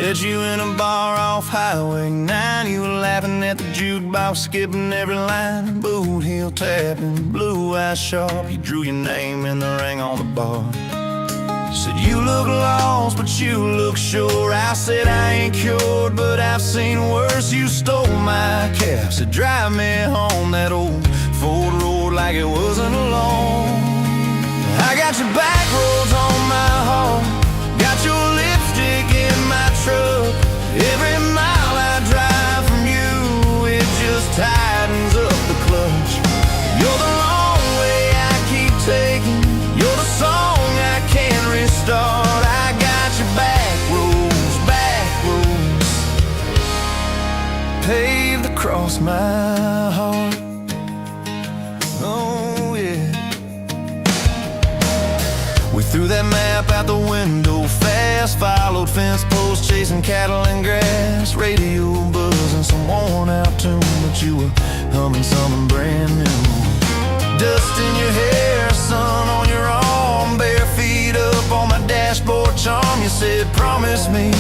Met you in a bar off Highway 9. You were laughing at the jukebox, skipping every line. Boot heel tapping, blue eyes sharp. You drew your name in the ring on the bar. Said you look lost, but you look sure. I said I ain't cured, but I've seen worse. You stole my cab, said drive me home. That old Ford road like it wasn't alone. I got your back roads on my heart, got your lipstick in my truck. Every mile I drive from you, it just tightens up the clutch. You're the long way I keep taking, you're the song I can't restart. I got your back roads, paved across my heart. Oh yeah. We threw that map out the window fast, followed fence posts, chasing cattle and grass. Radio buzzing some worn out tune, but you were humming something brand new. Dust in your hair, sun on your arm, bare feet up on my dashboard charm. You said promise me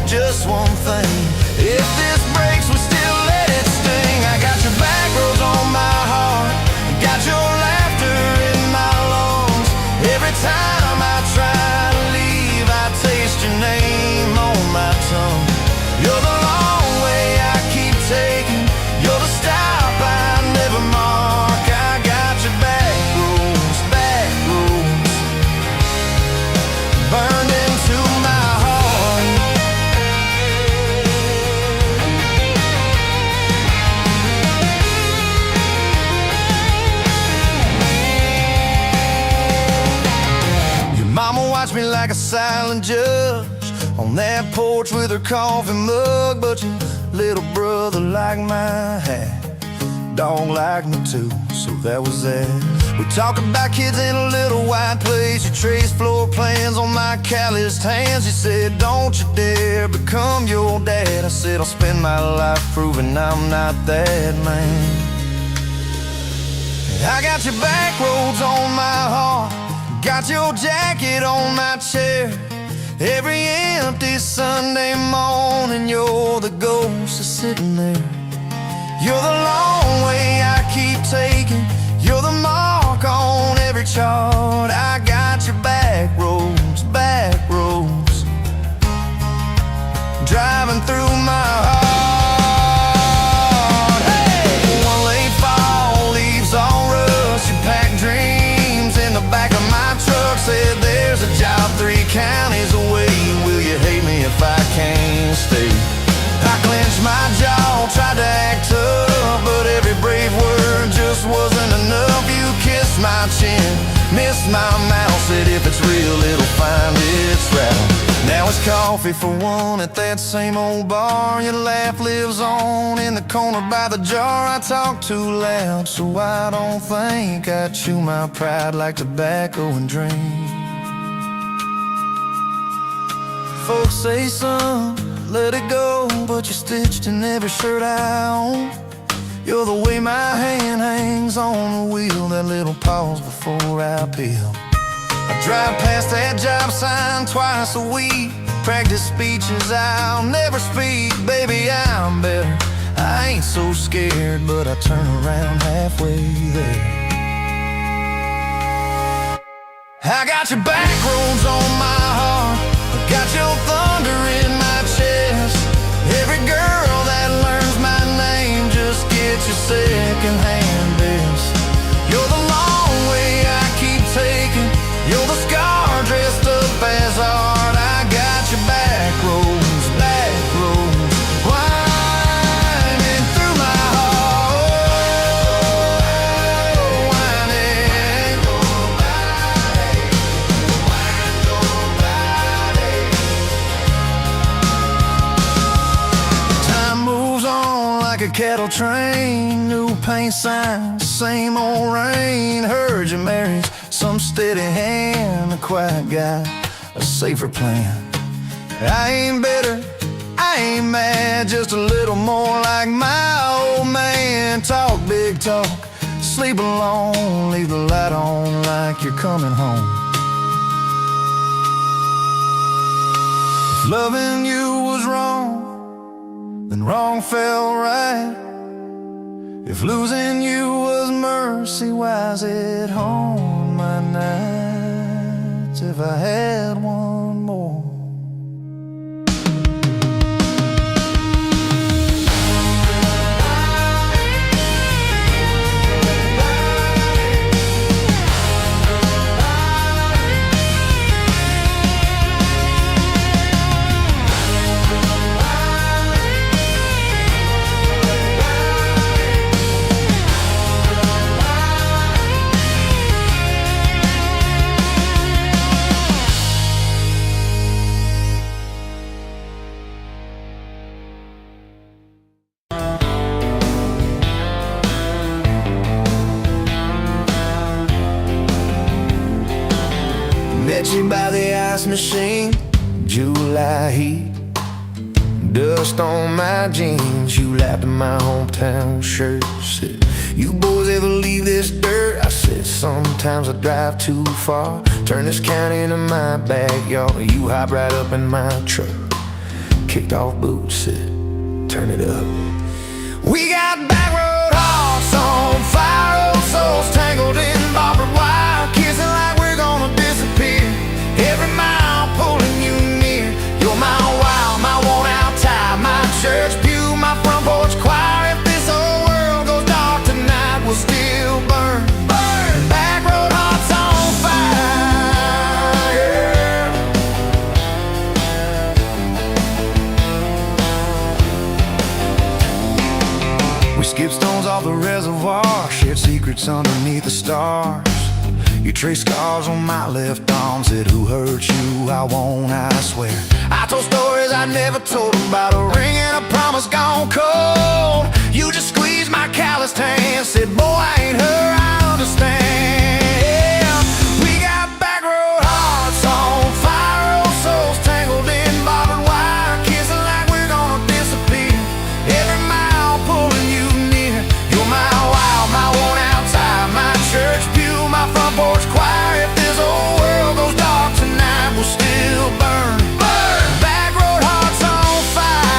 just one thing, if this breaks we still let it sting. I got your back roads on my heart, got your laughter in my lungs. Every time I try to leave, I taste your name on my tongue. You're the long way I keep taking, you're the stop I never mark. I got your back roads, burned into my heart. Your mama watched me like a silent judge on that porch with her coffee mug, but your little brother liked my hat, dog liked me too, so that was that. We talked about kids in a little white place. You traced floor plans on my calloused hands. You said don't you dare become your dad. I said I'll spend my life proving I'm not that man. I got your back roads on my heart, got your jacket on my chair. Every empty Sunday morning, you're the ghost that's sitting there. You're the long way I keep taking, you're the mark on every chart. I got your back roads, driving through my heart. Hey! One late fall, leaves all rust. You packed dreams in the back of my truck. Said there's a job 3 counties away. Will you hate me if I can't stay? I clenched my jaw, tried to act tough, but every brave word just wasn't enough. You kissed my chin, missed my mouth, said if it's real it'll find its route. Now it's coffee for one at that same old bar. Your laugh lives on in the corner by the jar. I talk too loud, so I don't think I chew my pride like tobacco and drink. Folks say, son, let it go, but you're stitched in every shirt I own. You're the way my hand hangs on the wheel, that little pause before I peel. I drive past that job sign twice a week, practice speeches I'll never speak. Baby, I'm better, I ain't so scared, but I turn around halfway there. I got your back roads on my heart, got your thunder in my chest. Every girl that learns my name just gets your second-hand best. You're the long way I keep taking, you're the scar dressed up as art. I got your back roads, winding through my heart, winding. Time moves on like a cattle train, new paint signs, same old rain. Heard you married some steady hand, a quiet guy, a safer plan. I ain't bitter, I ain't mad, man, just a little more like my old man. Talk big talk, sleep alone, leave the light on like you're coming home. If loving you was wrong, then wrong felt right. If losing you was mercy, why's it haunt my nights? If I had one more, met you by the ice machine, July heat, dust on my jeans. You laughed at my hometown shirt, said, you boys ever leave this dirt? I said, sometimes I drive too far, turn this county into my backyard. You hop right up in my truck, kicked off boots, said, turn it up. We got back road hearts on fire, old souls tangled in barbed wire, kissing like we're gonna disappear. Every mile pulling you near. You're my wow, my worn out tie, my church pew, my front porch choir. If this whole world goes dark tonight, we'll still burn. Burn. Back road hearts on fire. We skip stones off the reservoir, shared secrets underneath the stars. You traced scars on my left arm, said, who hurt you? I won't, I swear. I told stories I never told about a ring and a promise gone cold. You just squeezed my calloused hand, said, boy, I ain't her, I understand. We got back road hearts on fire, old souls tangled in barbed wire, kissing like we're gonna disappear. Every mile pulling you near. You're my wow, my worn out tie, my church pew, my front porch choir. If this whole world goes dark tonight, we'll still burn. Burn. Back road hearts on fire.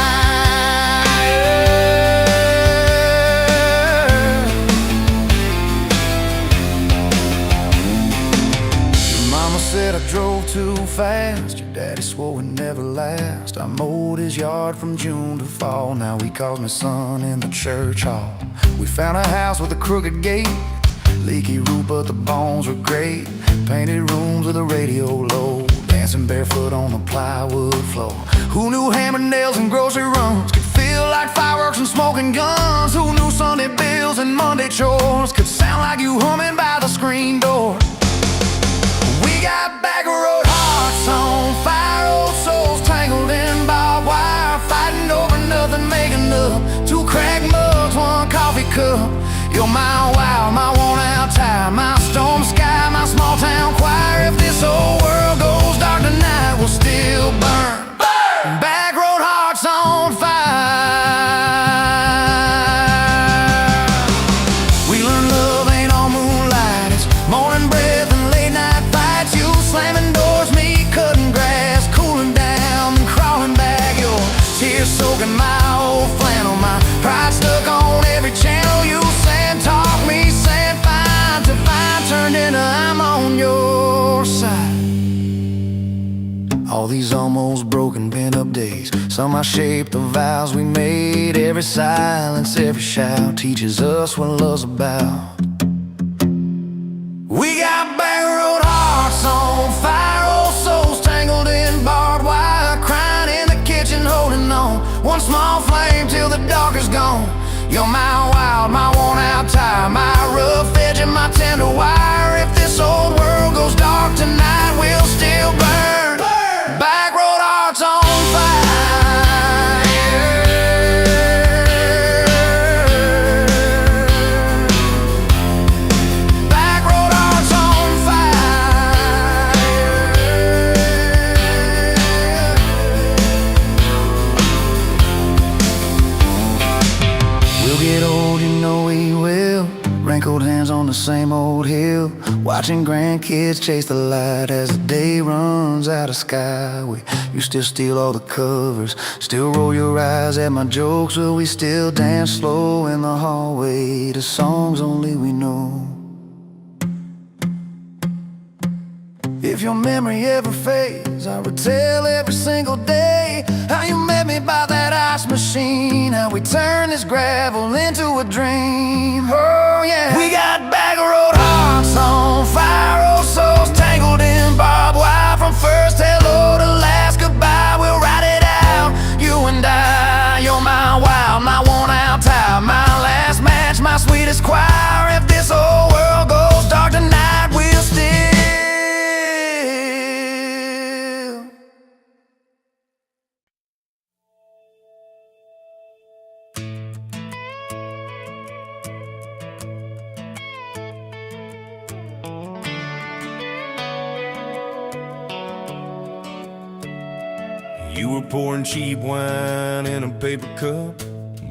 Your mama said I drove too fast, your daddy swore we'd never last. I mowed his yard from June to fall, now he calls me son in the church hall. We found a house with a crooked gate, leaky roof but the bones were great. Painted rooms with a radio low, dancing barefoot on the plywood floor. Who knew hammered nails and grocery runs could feel like fireworks and smoking guns? Who knew Sunday bills and Monday chores could sound like you humming by the screen door? We got back road hearts on fire, old souls tangled in barbed wire, fighting over nothing, making up two cracked mugs, one coffee cup. You're my wow, my worn out tie, my storm sky, my small town choir. If this whole world goes dark tonight, we'll still burn. Burn. Back road hearts on fire. We learned love ain't all moonlight, it's morning breath and late night fights. You slamming doors, me cutting grass, cooling down and crawling back. Your tears soaking my old flannel, my pride stuck on every channel. You talk me, saying fine to fine, turned into I'm on your side. All these almost broken pent-up days, somehow shaped the vows we made. Every silence, every shout teaches us what love's about. We got back road hearts on fire, old souls tangled in barbed wire, crying in the kitchen, holding on one small flame till the dark is gone. You're my wild, my worn out tie, my rough edge and my tender wire. If this old world goes dark tonight, we'll still burn. Burn. Back road hearts on fire. Back road hearts on fire. get old, you know we will. Wrinkled hands on the same old hill, watching grandkids chase the light as the day runs out of skyway. You still steal all the covers, still roll your eyes at my jokes, but we still dance slow in the hallway to songs only we know. If your memory ever fades, I retell every single day how you met me by that ice machine, how we turned this gravel into a dream. Oh yeah, we got back road hearts on fire, old souls tangled in barbed wire. From first hello to last goodbye, we'll ride it out, you and I. You're my wild, my worn out tire, my last match, my sweetest choir. If this whole world goes dark tonight, we'll still. You were pouring cheap wine in a paper cup,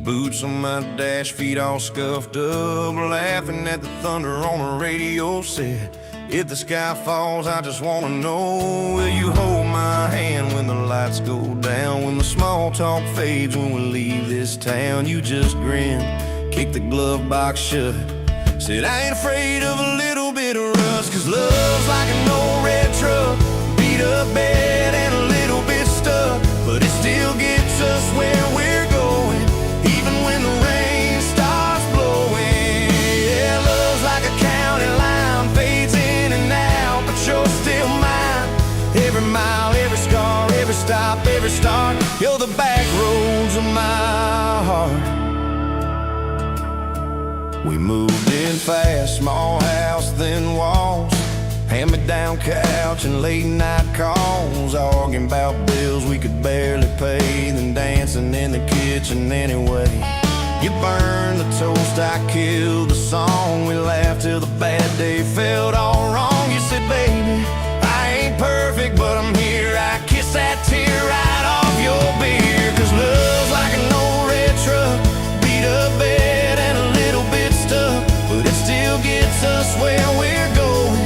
boots on my dash, feet all scuffed up, laughing at the thunder on the radio set. If the sky falls, I just wanna know, will you hold my hand when the lights go down, when the small talk fades, when we leave this town? You just grinned, kicked the glove box shut, said I ain't afraid of a little bit of rust, 'cause love's like an old red truck, beat up bed and a little bit stuck, but it still gets us where we're going, even when the rain starts blowing. Yeah, love's like a county line, fades in and out, but you're still mine. Every mile, every scar, every stop, every start, you're the back roads of my heart. We moved in fast, small house, thin walls, hand-me-down couch and late-night calls, arguing about bills we could barely pay, then dancing in the kitchen anyway. You burned the toast, I killed the song, we laughed till the bad day felt all wrong. You said, baby, I ain't perfect, but I'm here. I kiss that tear right off your beer, 'cause love's like an old red truck, beat up bed and a little bit stuck, but it still gets us where we're going,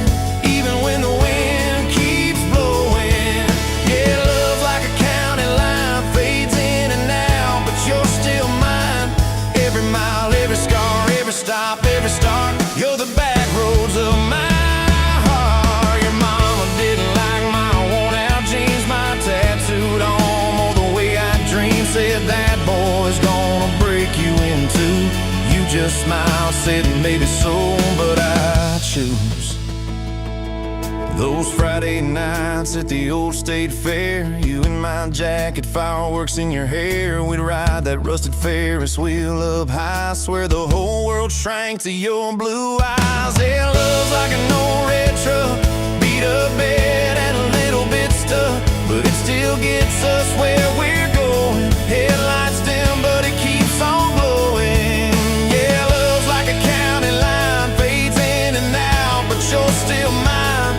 even when the wind keeps blowing. Yeah, love's like a county line, fades in and out, but you're still mine. Every mile, every scar, every stop, every start, you're the back roads of my heart. Your mama didn't like my worn out jeans, my tattooed arm, or the way I dreamed, said that boy's gonna break you in two. You just smiled, said maybe so, but I choose those Friday nights at the old state fair, you in my jacket, fireworks in your hair. We'd ride that rusted Ferris wheel up high, swear the whole world shrank to your blue eyes. Yeah, love's like an old red truck, beat up bed and a little bit stuck, but it still gets us where we're going. Headlights dim, but it keeps on blowing. Yeah, love's like a county line, fades in and out, but you're still mine.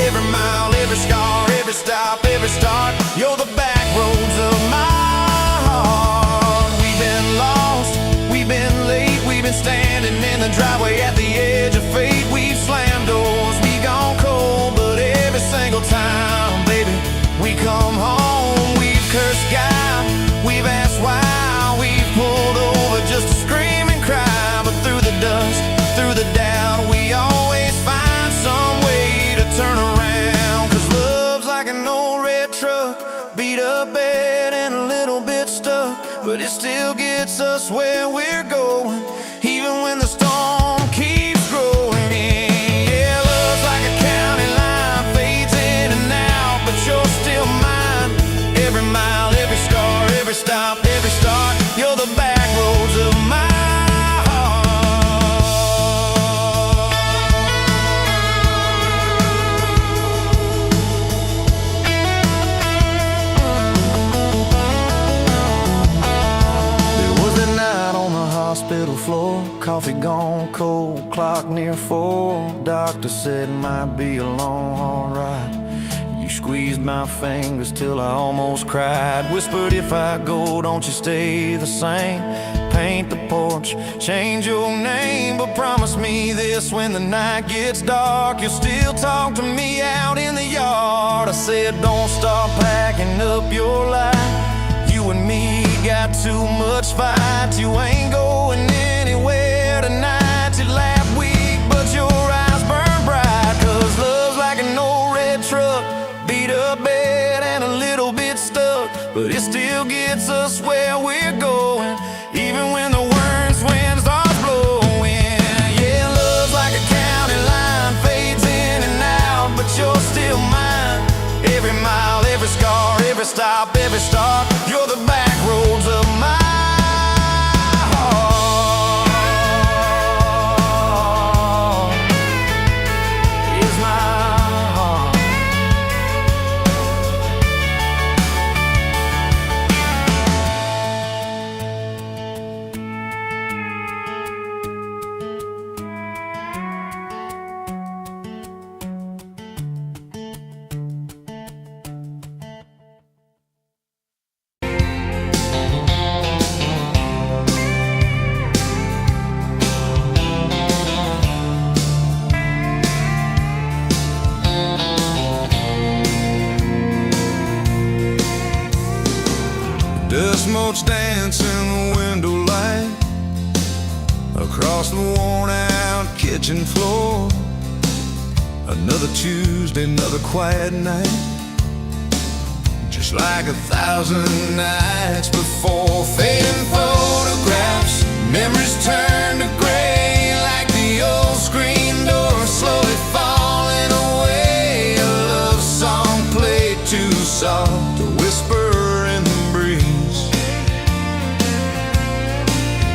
Every mile, every scar, every stop, every start, you're the back roads of my heart. We've been lost, we've been late, we've been standing in the driveway at the edge of fate. We've slammed doors, we gone cold, but every single time, baby, we come home. We've cursed God, we've asked why, we've pulled over just to scream and cry, but through the dust, through the doubt, we always find some way to turn around. 'Cause love's like an old red truck, beat up bed and a little bit stuck, but it still gets us where we're going, even when the storm keeps growing. Yeah, love's like a county line, fades in and out, but you're still mine. Every mile, every scar, every stop, every start, you're the back roads of my hospital floor, coffee gone cold, clock near 4. Doctor said might be a long haul ride. You squeezed my fingers till I almost cried. Whispered, if I go, don't you stay the same. Paint the porch, change your name, but promise me this: when the night gets dark, you'll still talk to me out in the yard. I said, don't stop packing up your life. You and me got too much fight. You ain't going anywhere tonight. You laugh weak, but your eyes burn bright. 'Cause love's like an old red truck, beat up bed and a little bit stuck, but it still gets us where we're going, even when the worst wind starts blowing. Yeah, love's like a county line, fades in and out, but you're still mine. Every mile, every scar, every stop, every start, you're the back roads of my heart. Is my heart. Dust motes dance in the window light across the worn-out kitchen floor. Another Tuesday, another quiet night, just like 1,000 nights before. Fading photographs, memories turn to gray, like the old screen door slowly falling away. A love song played too soft to whisper in the breeze.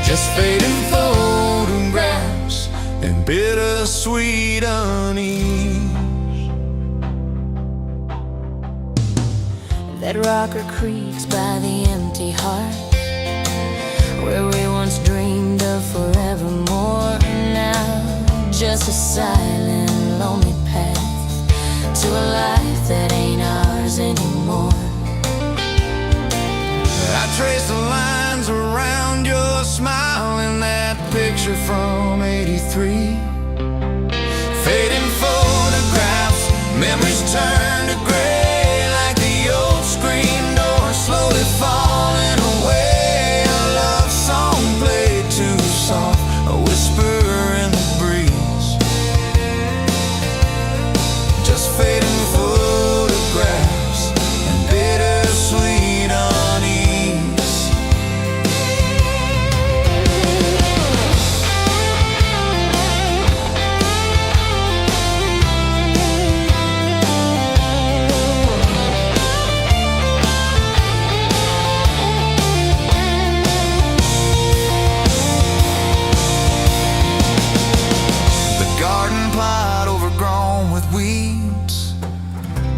Just fading photographs and bittersweet unease. That rocker creaks by the empty heart, where we once dreamed of forevermore. Now just a silent, lonely path to a life that ain't ours anymore. I trace the lines around your smile in that picture from '83. Fading photographs, memories turn to gray, like the old screen door slowly falling away. A love song played too soft, a whisper in the breeze. Just fading photographs and bittersweet unease.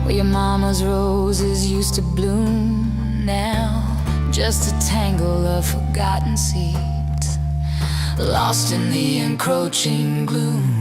Where your mama's roses used to bloom, now just a tangle of forgotten seeds, lost in the encroaching gloom.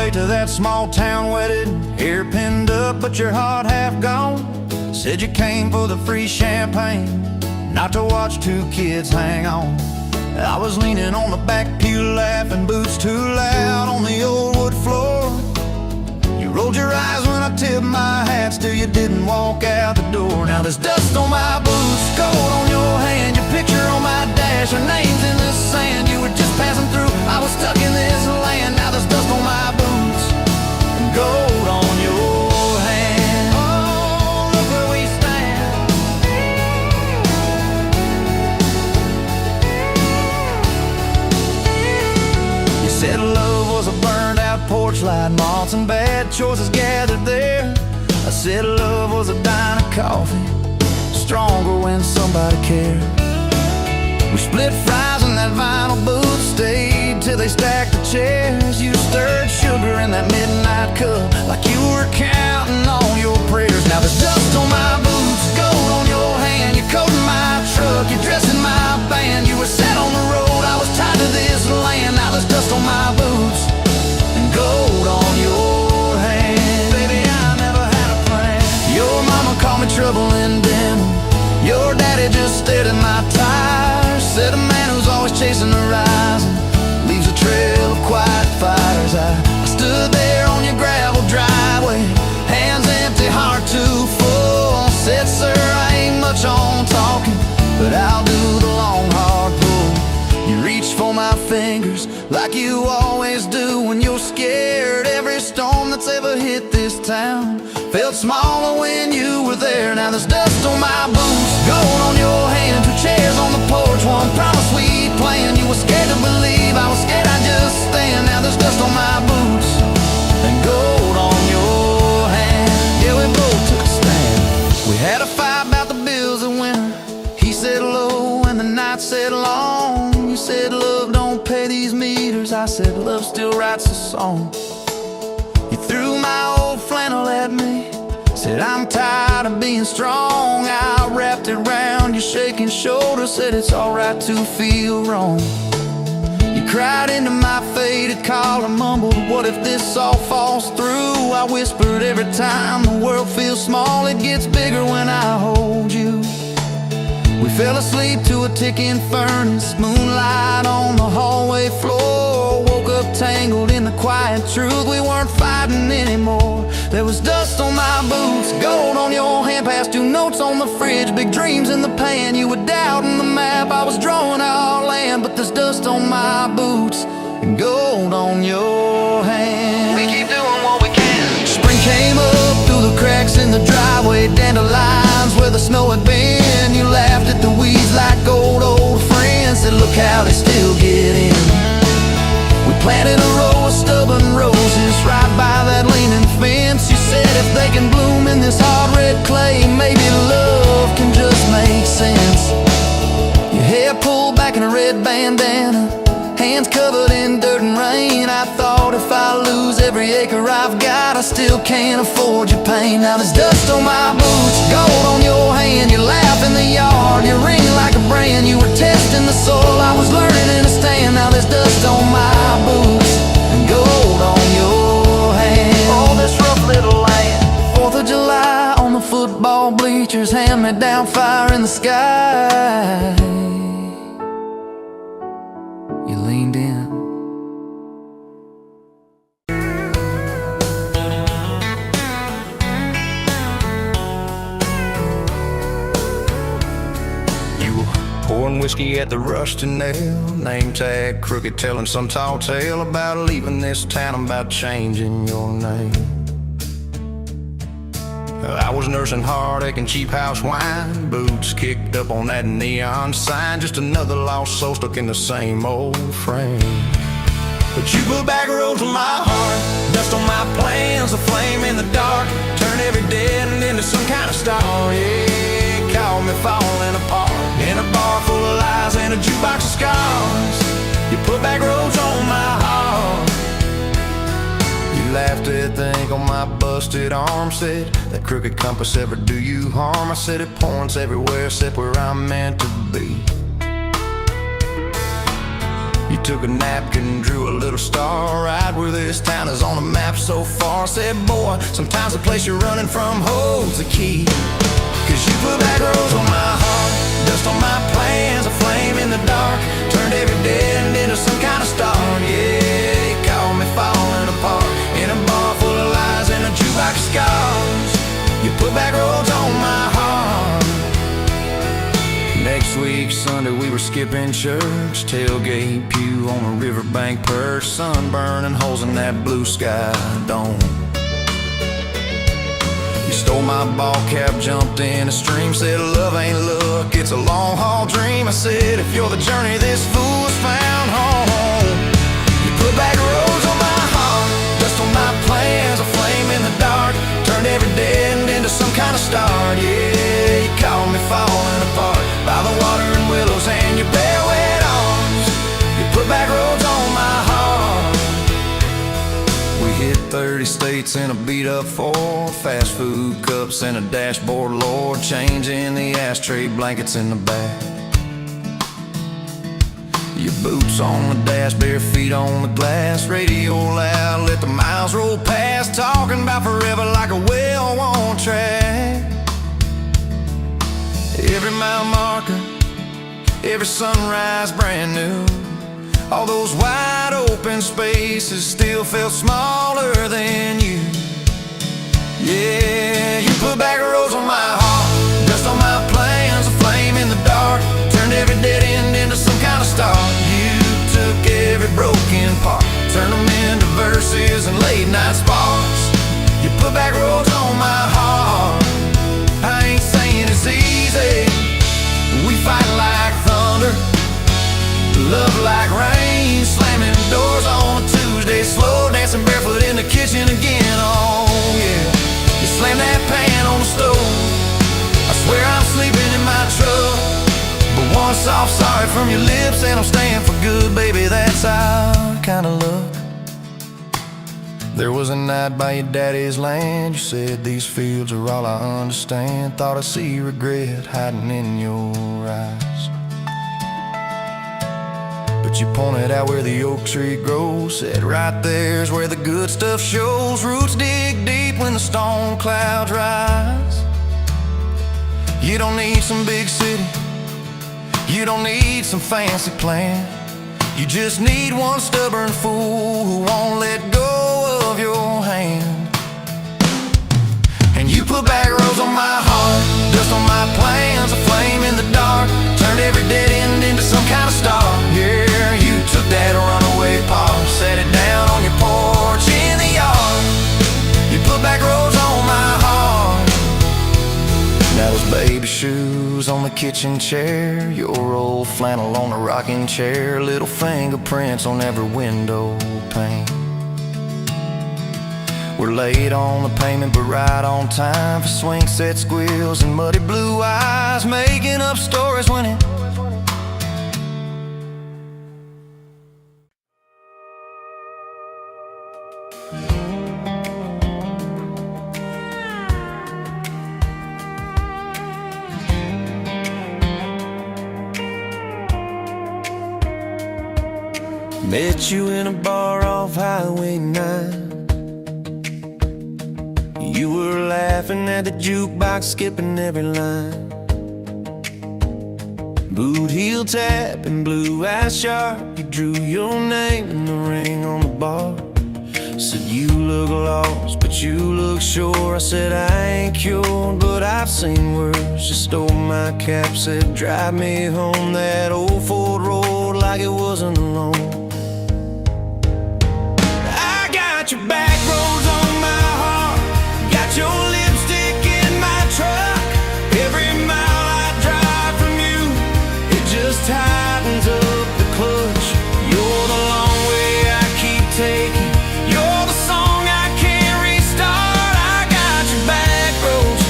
To that small town wedding, hair pinned up but your heart half gone. Said you came for the free champagne, not to watch two kids hang on. I was leaning on the back pew laughing, boots too loud on the old wood floor. You rolled your eyes when I tipped my hat, still you didn't walk out the door. Now there's dust on my boots, gold on your hand, your picture on my dash, our names in the sand. You were just passing through, I was stuck in this land. Now there's dust on my boots, gold on your hand. Oh, look where we stand. You said love was a burned out porch light, moths and bad choices gathered there. I said love was a dime of coffee, stronger when somebody cared. We split fries in that vinyl booth, stayed till they stacked the chairs. You stirred sugar in that midnight cup like you were counting on your prayers. Now there's dust on my boots, gold on your hand. You're coating my truck, you're dressing my band. You were set on the road, I was tied to this land. Now there's dust on my boots and gold on your hand. Baby, I never had a plan. Your mama called me trouble in denim. Your daddy just stared at my tires. Said a man who's always chasing the horizon leaves a trail of quiet fires. I stood there on your gravel driveway, hands empty, heart too full. Said, sir, I ain't much on talking, but I'll do the long, hard pull. You reached for my fingers like you always do when you're scared. Every storm that's ever hit this town felt smaller when you were there. Now there's dust on my boots, gold on your hand, two chairs on the porch, one promise we planned. You were scared to believe, I was scared I'd just stand. Now there's dust on my boots and gold on your hand. Yeah, we both took a stand. We had a fight about the bills that winter. He said low and the night said long. You said love don't pay these meters. I said love still writes a song. You threw my old flannel at me, said I'm tired of being strong. I wrapped it round your shaking shoulder, said it's alright to feel wrong. You cried into my faded collar, mumbled, what if this all falls through? I whispered, every time the world feels small, it gets bigger when I hold you. We fell asleep to a ticking furnace, moonlight on the hallway floor. Woke up tangled in the quiet truth, we weren't fighting anymore. There was dust on my boots, gold on your hand, past two notes on the fridge, big dreams in the pan. You were doubting the map, I was drawing our land. But there's dust on my boots and gold on your hand. We keep doing what we can. Spring came up through the cracks in the driveway, dandelions where the snow had been. You laughed at the weeds like old friends, said look how they still get in. We planted a row of stubborn roses right by that leaning fence. You said if they can bloom in this hard red clay, maybe love can just make sense. Your hair pulled back in a red bandana, hands covered in dirt and rain. I thought if I lose every acre I've got, I still can't afford your pain. Now there's dust on my boots, gold on your hand. You laugh in the yard, you ring like a brand. You were testing the soil, I was learning in a stand. Now there's dust on my boots and gold on your hand. Oh, this rough little land. 4th of July on the football bleachers, hand-me-down fire in the sky. You leaned in. You were pouring whiskey at the Rusty Nail, name tag crooked, telling some tall tale about leaving this town, about changing your name. I was nursing heartache and cheap house wine, boots kicked up on that neon sign, just another lost soul stuck in the same old frame. But you put back roads on my heart, dust on my plans, a flame in the dark, turn every dead end into some kind of star. Yeah, call me falling apart in a bar full of lies and a jukebox of scars. You put back roads on my heart. You laughed at the ink on my busted arm, said that crooked compass ever do you harm. I said it points everywhere except where I'm meant to be. You took a napkin, drew a little star right where this town is on the map so far. Said boy, sometimes the place you're running from holds the key. Cause you put back roads on my heart, dust on my plans, a flame in the dark, turned every dead end into some kind of star. Yeah, you called me falling apart in a bar full of lies and a jukebox of scars. You put back roads on my heart. Next week, Sunday, we were skipping church, tailgate pew on a riverbank perch, sun burning holes in that blue sky dome. You stole my ball cap, jumped in a stream, said love ain't luck, it's a long haul dream. I said if you're the journey this fool has found home. You put back roads on my heart, plates and a beat-up Ford, fast food cups and a dashboard, Lord, change in the ashtray, blankets in the back. Your boots on the dash, bare feet on the glass, radio loud, let the miles roll past, talking about forever like a well-worn track. Every mile marker, every sunrise brand new. All those wide open spaces still felt smaller than you. Yeah, you put back roads on my heart, dust on my plans, a flame in the dark, turned every dead end into some kind of start. You took every broken part, turned them into verses and late night sparks. You put back roads on my heart. I ain't saying it's easy, we fight like thunder, love like rain, slamming doors on a Tuesday, slow dancing barefoot in the kitchen again. Oh yeah, you slam that pan on the stove, I swear I'm sleeping in my truck, but one soft sorry from your lips and I'm staying for good, baby, that's our kind of luck. There was a night by your daddy's land, you said these fields are all I understand, thought I see regret hiding in your eyes. But you pointed out where the oak tree grows, said right there's where the good stuff shows. Roots dig deep when the storm clouds rise. You don't need some big city, you don't need some fancy plan, you just need one stubborn fool who won't let go of your hand. And you put back roads on my heart, dust on my plans, a flame in the dark, turned every dead end into some kind of star. Yeah, you took that runaway paw, set it down on your porch in the yard. You put back roads on my heart. Now those baby shoes on the kitchen chair, your old flannel on the rocking chair, little fingerprints on every window pane. We're late on the payment but right on time for swing set squeals and muddy blue eyes, making up stories when it met you in a bar off Highway 9. You were laughing at the jukebox, skipping every line. Boot heel tap and blue eyes sharp, you drew your name in the ring on the bar. Said you look lost, but you look sure. I said I ain't cured, but I've seen worse. You stole my cap, said drive me home that old Ford road like it wasn't alone. I got your back roads on my heart, got your lipstick in my truck. Every mile I drive from you, it just tightens up the clutch. You're the long way I keep taking, you're the song I can't restart. I got your back roads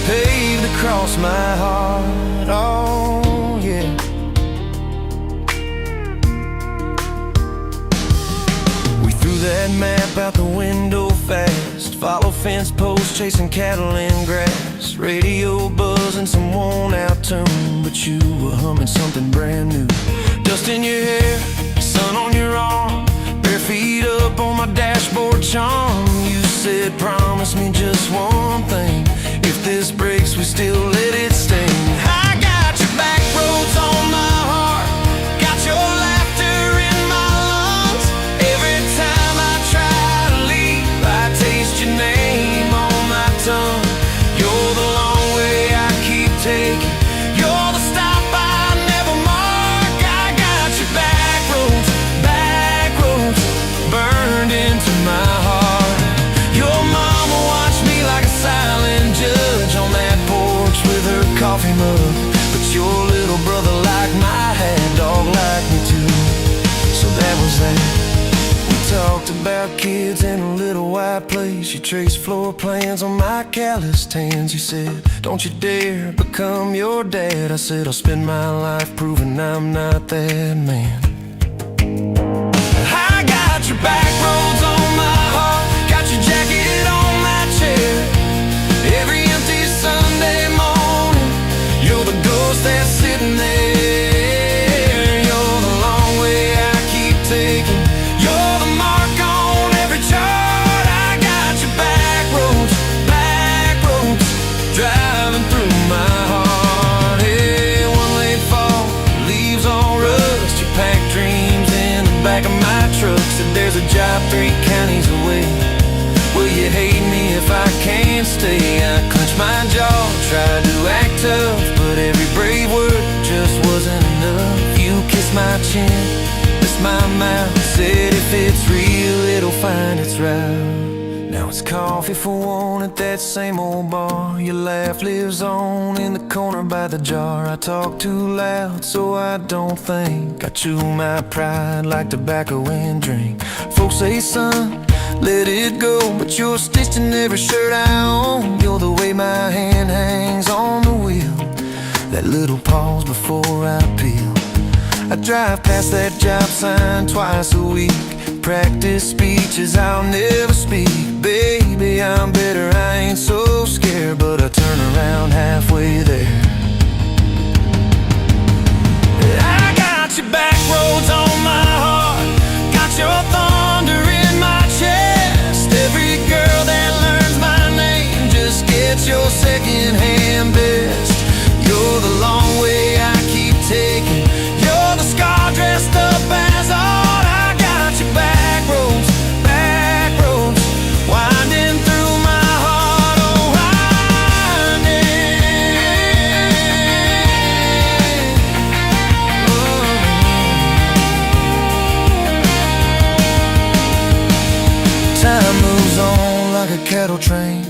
paved across my heart. Oh yeah. We threw that map out the window fast, follow fence posts, chasing cattle in grass, radio buzzing some worn out tune, but you were humming something brand new. Dust in your hair, sun on your arm, bare feet up on my dashboard charm. You said promise me just one thing, if this breaks we still let it sting. I got your back roads on my heart, got your laughter in my lungs. Every time I try to leave, I taste your name on my tongue. You're the long way I keep taking, you're the stop I never mark. I got your back roads burned into my heart. Your mama watched me like a silent judge on that porch with her coffee mug, but your little brother liked my hat, dog liked me too. So that was that. We talked about kids in a little white place, you traced floor plans on my calloused hands. You said don't you dare become your dad. I said I'll spend my life proving I'm not that man. I got your back roads on my there's a job 3 counties away. Will you hate me if I can't stay? I clench my jaw, tried to act tough, but every brave word just wasn't enough. You kissed my chin, missed my mouth, said if it's real, it'll find its route. Now it's coffee for one at that same old bar. Your laugh lives on in the corner by the jar. I talk too loud so I don't think. I chew my pride like tobacco and drink. Folks say, son, let it go, but you're stitched in every shirt I own. You're the way my hand hangs on the wheel, that little pause before I peel. I drive past that job sign twice a week, practice speeches I'll never speak. Baby, I'm better, I ain't so scared, but I turn around halfway there. I got your back roads on my heart, got your thunder in my chest. Every girl that learns my name just gets your second-hand best. You're the long way I keep taking, you're the scar dressed up as art. I got your back roads, winding through my heart, oh winding. Time moves on like a cattle train,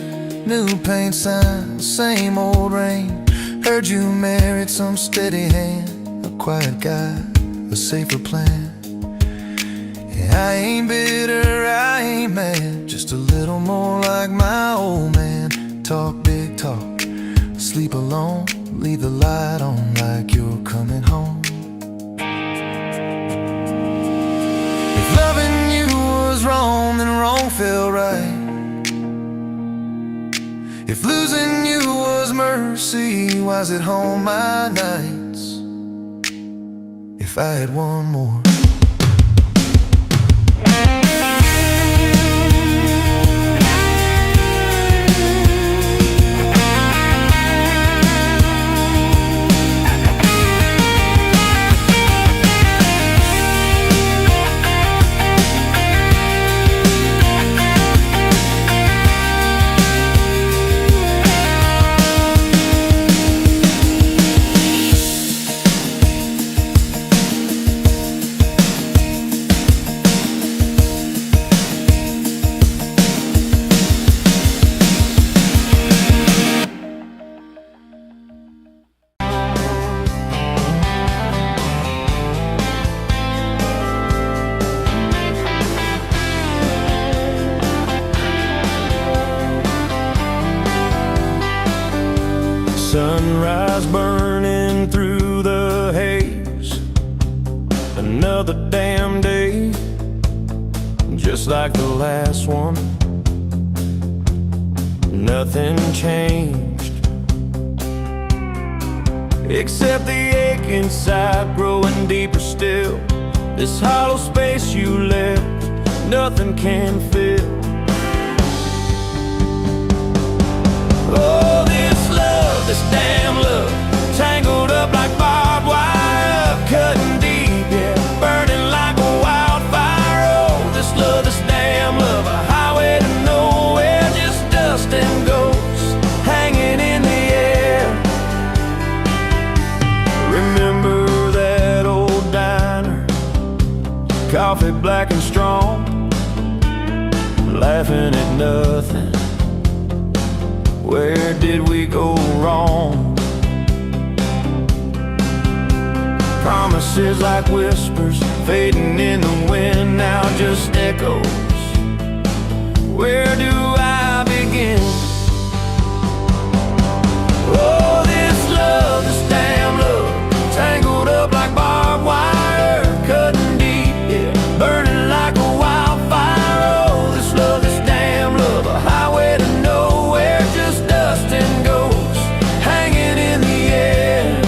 new paint sign, same old rain. Heard you married some steady hand, a quiet guy, a safer plan. I ain't bitter, I ain't mad, just a little more like my old man. Talk big talk, sleep alone, leave the light on like you're coming home. If loving you was wrong, then wrong felt right. If losing you was mercy, why's it home my nights? If I had one more, sunrise burning through the haze. Another damn day, just like the last one. Nothing changed, except the ache inside growing deeper still. This hollow space you left, nothing can fill. Oh, this damn love, tangled up like barbed wire, cutting deep, yeah, burning like a wildfire. Oh, this love, this damn love, a highway to nowhere, just dust and ghosts hanging in the air. Remember that old diner, coffee black and strong, laughing at nothing. Where did we go wrong? Promises like whispers fading in the wind, now just echoes. Where do I begin? Oh, this love, this damn love, tangled up like barbed wire, cutting deep, yeah, burning like a wildfire. Oh, this love, this damn love, a highway to nowhere, just dust and ghosts hanging in the air.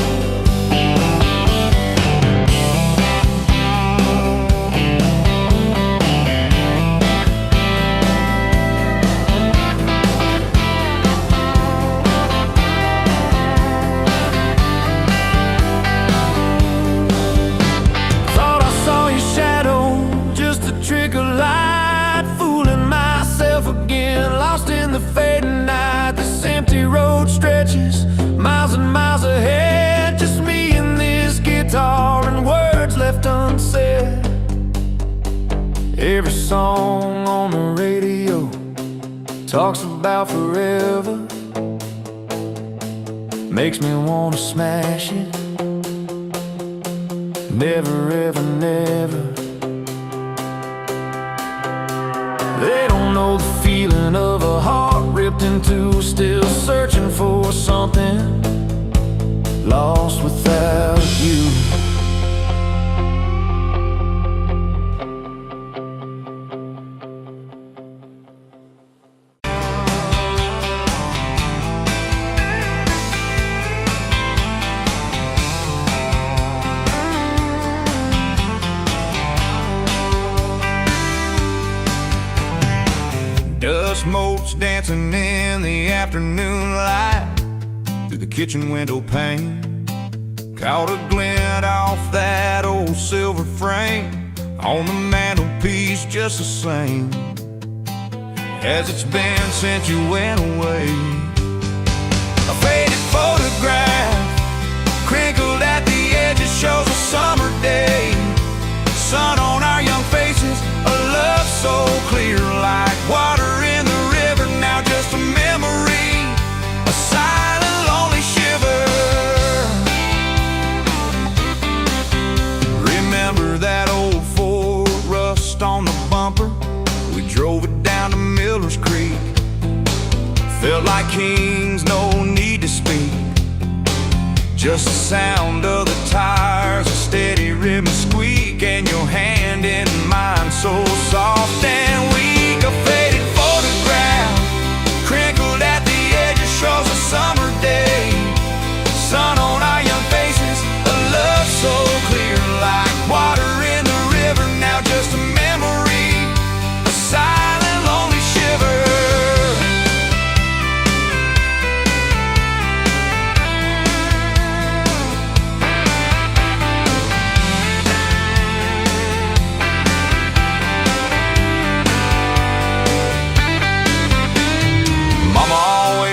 Every song on the radio talks about forever. Makes me wanna smash it. Never, ever, never. They don't know the feeling of a heart ripped in two, still searching for something, lost without you. Dust motes dancing in the afternoon light through the kitchen window pane. Caught a glint off that old silver frame on the mantelpiece, just the same as it's been since you went away. A faded photograph crinkled at the edges shows a summer day. Sun on our young faces, a love so clear like water in the river. Now just a memory, a silent lonely shiver. Remember that old Ford rust on the bumper? We drove it down to Miller's Creek. Felt like kings, no need to speak. Just the sound of the tires, a steady rhythm squeak, and your hand in mine so soft and weak. A faded photograph crinkled at the edges shows a summer day. Sun on our young faces, a love so clear like water in the river. Now just a memory, a silent lonely shiver.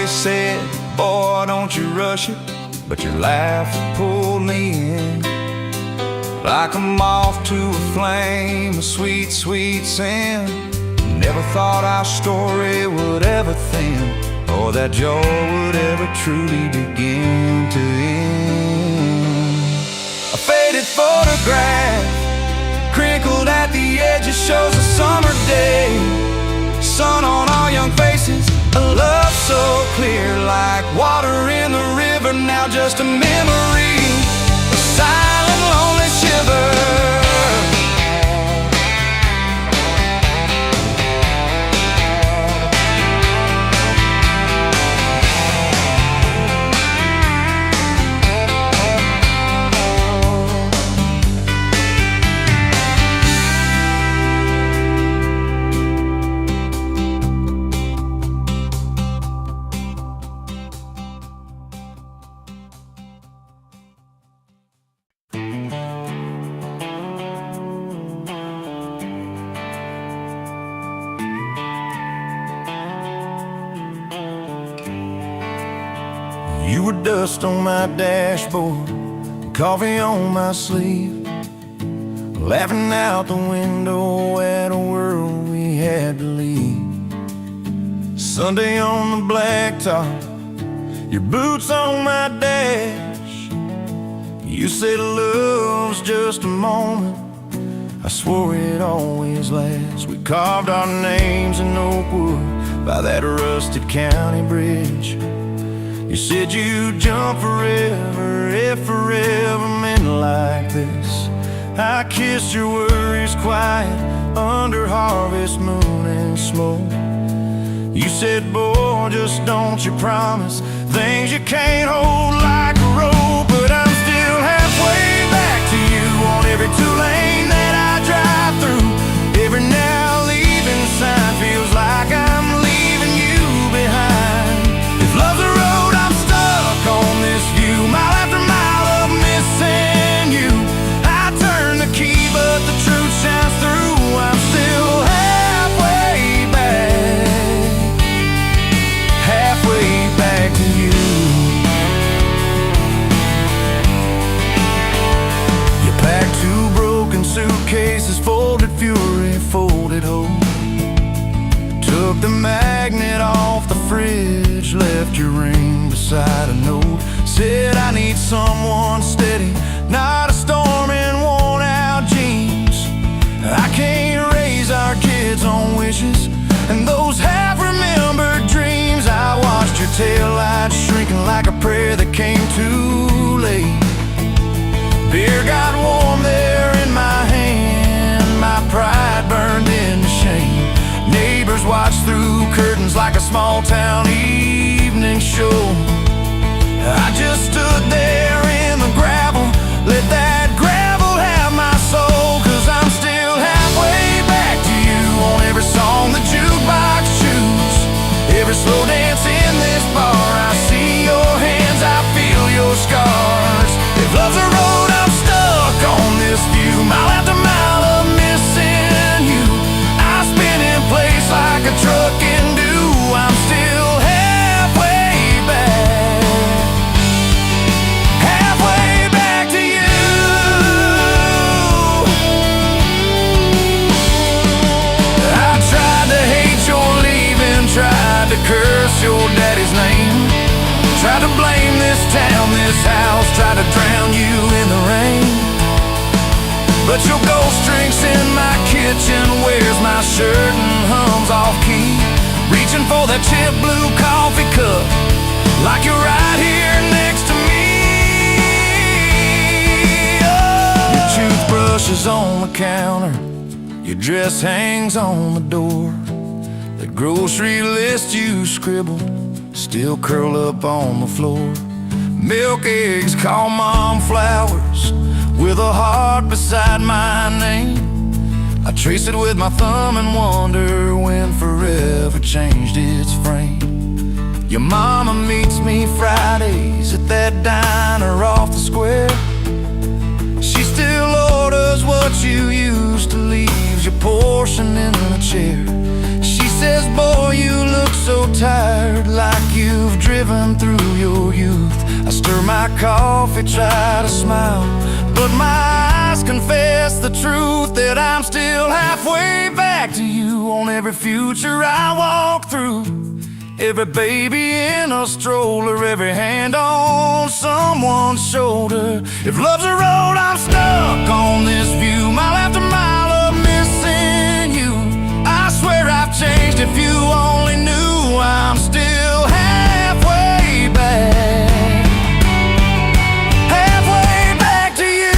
Said, boy, don't you rush it, but your laugh pulled me in like a moth to a flame, a sweet, sweet sin. Never thought our story would ever thin, or that joy would ever truly begin to end. A faded photograph crinkled at the edges shows a summer day. Sun on our young faces, a love so clear like water in the river. Now just a memory, a silent lonely shiver. You were dust on my dashboard, coffee on my sleeve, laughing out the window at a world we had to leave. Sunday on the blacktop, your boots on my dash. You said love's just a moment, I swore it always lasts. We carved our names in oak wood by that rusted county bridge. You said you'd jump forever if forever meant like this. I kissed your worries quiet under harvest moon and smoke. You said, boy, just don't you promise things you can't hold like a rope. But I'm still halfway back to you on every two-lane that I drive through. Every now leaving sign feels like I'm leaving you behind. If love's a road, I'm stuck on this view, mile after mile of missing you. I turn the key, but the truth shines through. I'm still halfway back to you. left your ring beside a note. Said I need someone steady, not a storm in worn out jeans. I can't raise our kids on wishes and those half-remembered dreams. I watched your taillights shrinking like a prayer that came too late. Beer got warm there in my hand, my pride burned into shame. Neighbors watched through curtains like a small town evening show. I just stood there in the gravel, let that gravel have my soul. Cause I'm still halfway back to you on every song the jukebox choose. Every slow dance in this bar, I see your hands, I feel your scars. If love's a road, I'm stuck on this view, mile after mile of missing you. I spin in place like a truck can do. I'm still halfway back, halfway back to you. I tried to hate your leaving, tried to curse your daddy's name, tried to blame this town, this house, tried to drown you in the rain. But your ghost drinks in my kitchen, wears my shirt and hums off key, reaching for that chip blue coffee cup, like you're right here next to me. Oh. Your toothbrush is on the counter, your dress hangs on the door. The grocery list you scribbled still curl up on the floor. Milk, eggs, call mom flowers, with a heart beside my name. I trace it with my thumb and wonder when forever changed its frame. Your mama meets me Fridays at that diner off the square. She still orders what you used to, leaves your portion in the chair. She says, boy, you look so tired, like you've driven through your youth. I stir my coffee, try to smile, but my eyes confess the truth, that I'm still halfway back to you on every future I walk through. Every baby in a stroller, every hand on someone's shoulder. If love's a road, I'm stuck on this view, mile after mile of missing you. I swear I've changed, if you only knew. I'm still halfway back, halfway back to you.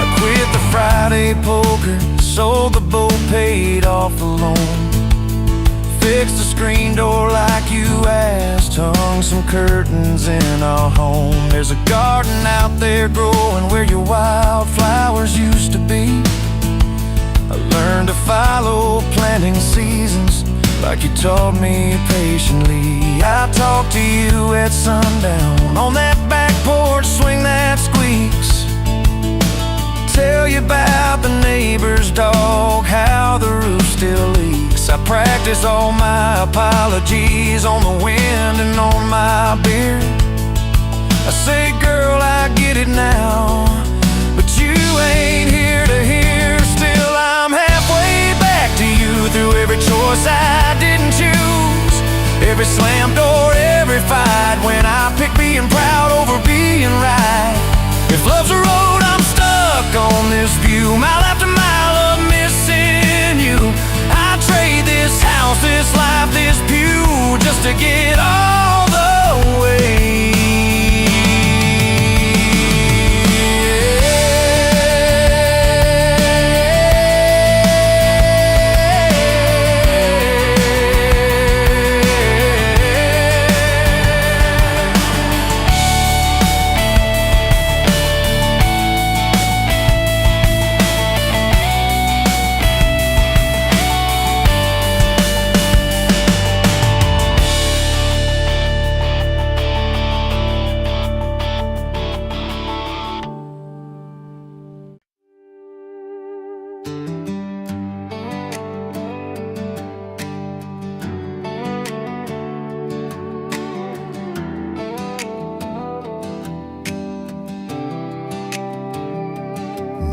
I quit the Friday poker, sold the boat, paid off the loan, fixed the screen door like you asked, hung some curtains in our home. There's a garden out there growing where your wildflowers used to be. I learned to follow planting seasons like you taught me patiently. I talk to you at sundown on that back porch, swing that squeaks, tell you about the neighbor's dog, how the roof still leaks. I practice all my apologies on the wind and on my beard. I say, girl, I get it now, but you ain't here to hear. Still, I'm halfway back to you through every choice I didn't choose, every slam door, every fight, when I pick being proud over being right. If love's a road, I'm stuck on this view, mile after mile of missing you. I trade this house, this life, this pew, just to get all the way.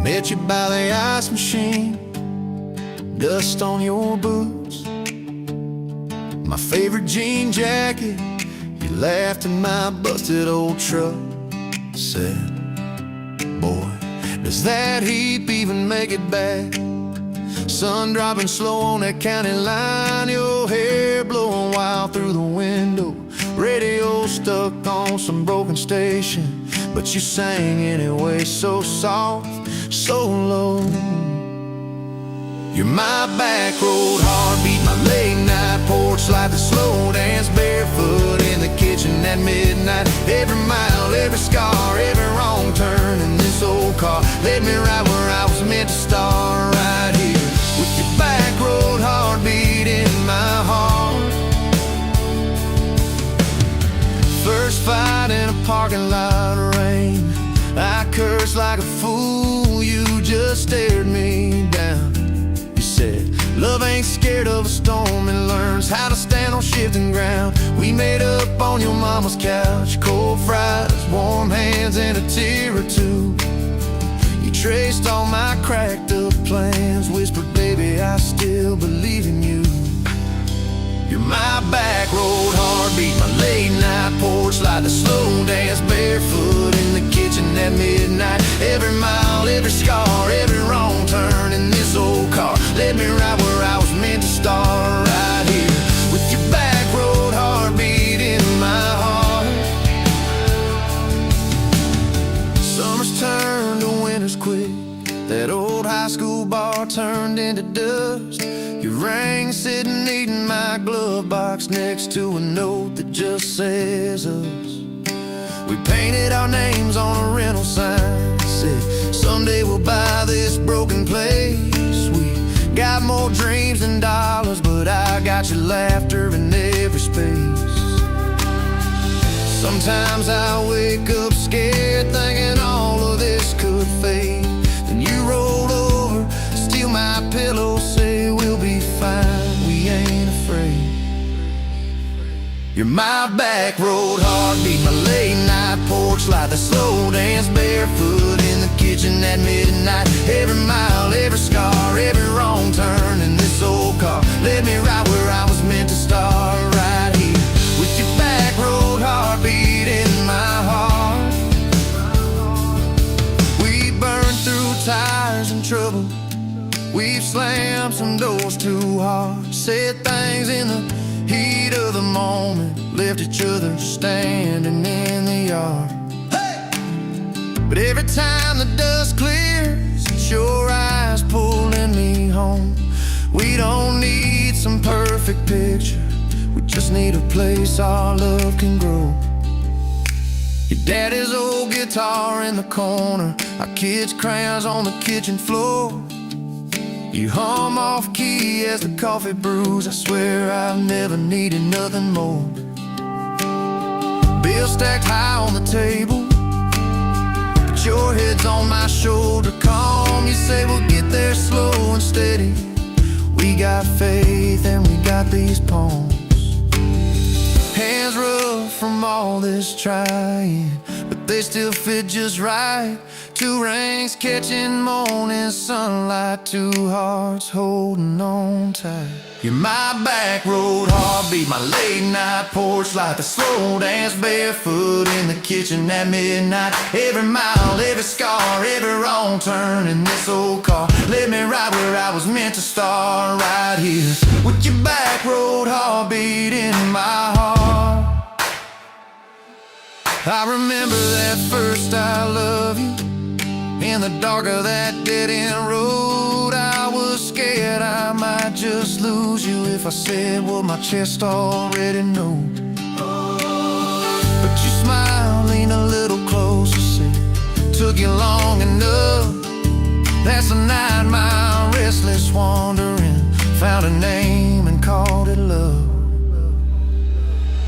Met you by the ice machine, dust on your boots, my favorite jean jacket. You laughed at my busted old truck. Said, boy, does that heap even make it back? Sun dropping slow on that county line, your hair blowing wild through the window. Radio stuck on some broken station, but you sang anyway, so soft, so low. You're my back road heartbeat, my late night porch light, the slow dance barefoot in the kitchen at midnight. Every mile, every scar, every wrong turn in this old car led me right where I was meant to start, right here with your back road heartbeat in my heart. First fight in a parking lot of rain, I cursed like a fool, you just stared me down. Said, love ain't scared of a storm, it learns how to stand on shifting ground. We made up on your mama's couch, cold fries, warm hands, and a tear or two. You traced all my cracked up plans, whispered, baby, I still believe in you. You're my back road heartbeat, my late night porch light, the slow dance barefoot in the kitchen at midnight. Every mile, every scar, every wrong turn in this old car led me right where I was meant to start, right here with your back road heartbeat in my heart. Summers turned to winters quick, that old high school bar turned into dust. You rang sitting neat in my glove box next to a note that just says us. We painted our names on a rental sign, said someday we'll buy this broken place. We got more dreams than dollars, but I got your laughter in every space. Sometimes I wake up scared, thinking all of this could fade. Then you roll over, steal my pillow, say we'll be fine, we ain't afraid. You're my back road heartbeat, my late night porch light, the slow dance barefoot in the kitchen at midnight. Every mile, every scar, every wrong turn in this old car led me right where I was meant to start, right here with your back road heartbeat in my heart. We burned through tires and trouble, we've slammed some doors too hard, said things in the heat of the moment, left each other standing in the yard. Hey! But every time the dust clears, it's your eyes pulling me home. We don't need some perfect picture, we just need a place our love can grow. Your daddy's old guitar in the corner, our kids' crayons on the kitchen floor. You hum off key as the coffee brews, I swear I've never needed nothing more. Bills stacked high on the table, but your head's on my shoulder, calm. You say we'll get there slow and steady. We got faith and we got these palms. Hands rough from all this trying, but they still fit just right. Two rings catching morning sunlight, two hearts holding on tight. You're my back road heartbeat, my late night porch light, the slow dance barefoot in the kitchen at midnight. Every mile, every scar, every wrong turn in this old car led me right where I was meant to start, right here with your back road heartbeat in my heart. I remember that first I love you, in the dark of that dead-end road. I was scared I might just lose you if I said what my chest already knows. But you smiled, leaned a little closer, said, took you long enough. That's a 9-mile restless wandering, found a name and called it love.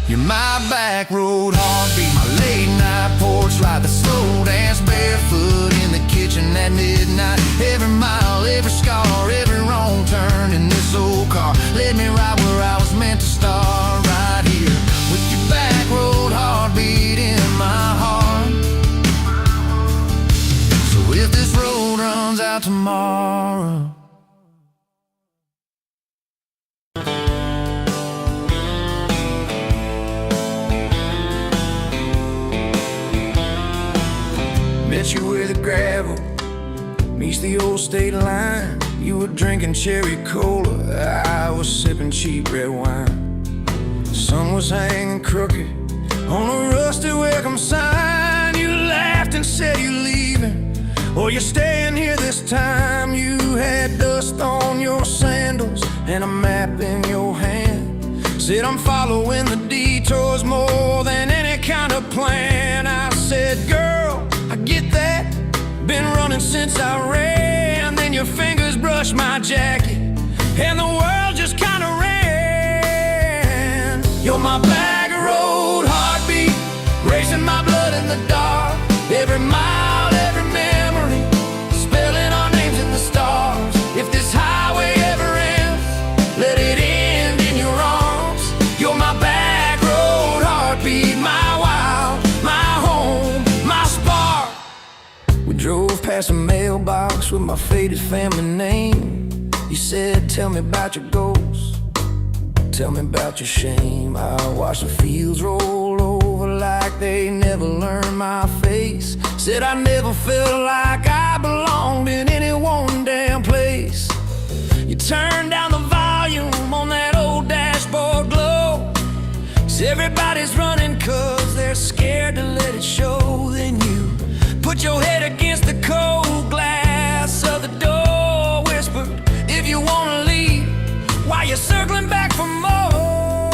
You're my back road heartbeat, my late night porch light, the slow dance barefoot in the kitchen at midnight. Every mile, every scar, every wrong turn in this old car led me right where I was meant to start, right here with your back road heartbeat in my heart. So if this road runs out tomorrow, Met you where the gravel meets the old state line. You were drinking cherry cola, I was sipping cheap red wine. The sun was hanging crooked on a rusty welcome sign. You laughed and said you're leaving, or you're staying here this time. You had dust on your sandals and a map in your hand. Said I'm following the detours more than any kind of plan. I said, girl, I get that, been running since I ran. Then your fingers brushed my jacket and the world just kinda ran. You're my back road heartbeat, racing my blood in the dark. Every mile, every memory, spelling our names in the stars. If this highway ever ends, let it end in your arms. You're my back road heartbeat, my wild, my home, my spark. We drove past a mailbox with my faded family name. You said, tell me about your goals, tell me about your shame. I watched the fields roll over like they never learned my face. Said I never felt like I belonged in any one damn place. You turned down the volume on that old dashboard glow. 'Cause everybody's running 'cause they're scared to let it show. Then you put your head against the cold glass of the door, whispered, if you wanna leave, while you're circling back for more.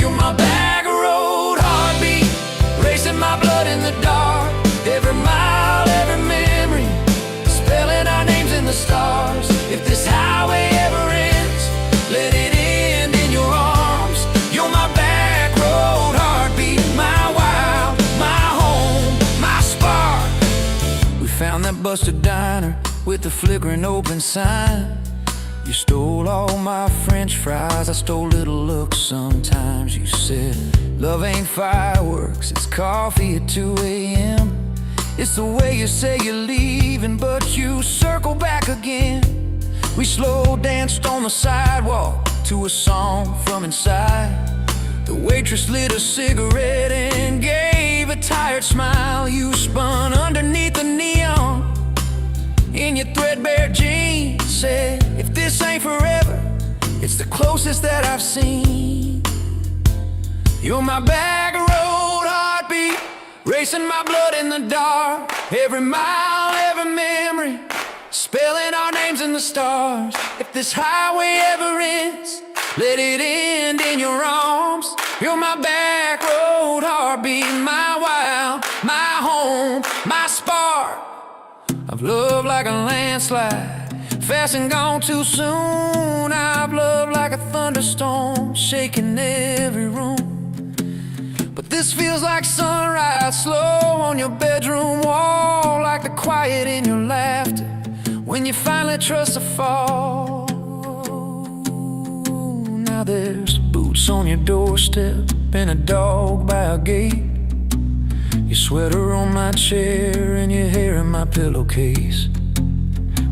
You're my back road heartbeat, racing my blood in the dark. Every mile, every memory, spelling our names in the stars. If this highway ever ends, let it end in your arms. You're my back road heartbeat, my wild, my home, my spark. We found that busted diner with the flickering open sign. You stole all my french fries, I stole little looks sometimes. You said, love ain't fireworks, it's coffee at 2 a.m. It's the way you say you're leaving, but you circle back again. We slow danced on the sidewalk to a song from inside. The waitress lit a cigarette and gave a tired smile. You spun underneath the neon in your threadbare jeans. Said, if this ain't forever, it's the closest that I've seen. You're my back road heartbeat, racing my blood in the dark. Every mile, every memory, spelling our names in the stars. If this highway ever ends, let it end in your arms. You're my back road heartbeat, my wild, my home, my spark. I've loved like a landslide, fast and gone too soon. I've loved like a thunderstorm, shaking every room. But this feels like sunrise, slow on your bedroom wall, like the quiet in your laughter when you finally trust a fall. Now there's boots on your doorstep and a dog by a gate. Your sweater on my chair and your hair in my pillowcase.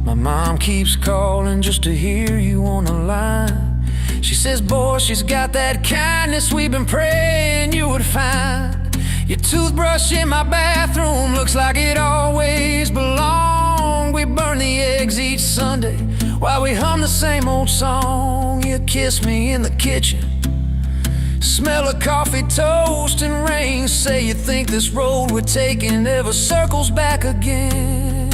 My mom keeps calling just to hear you on the line. She says, boy, she's got that kindness we've been praying you would find. Your toothbrush in my bathroom looks like it always belonged. We burn the eggs each Sunday while we hum the same old song. You kiss me in the kitchen, smell of coffee, toast, and rain. Say you think this road we're taking never circles back again.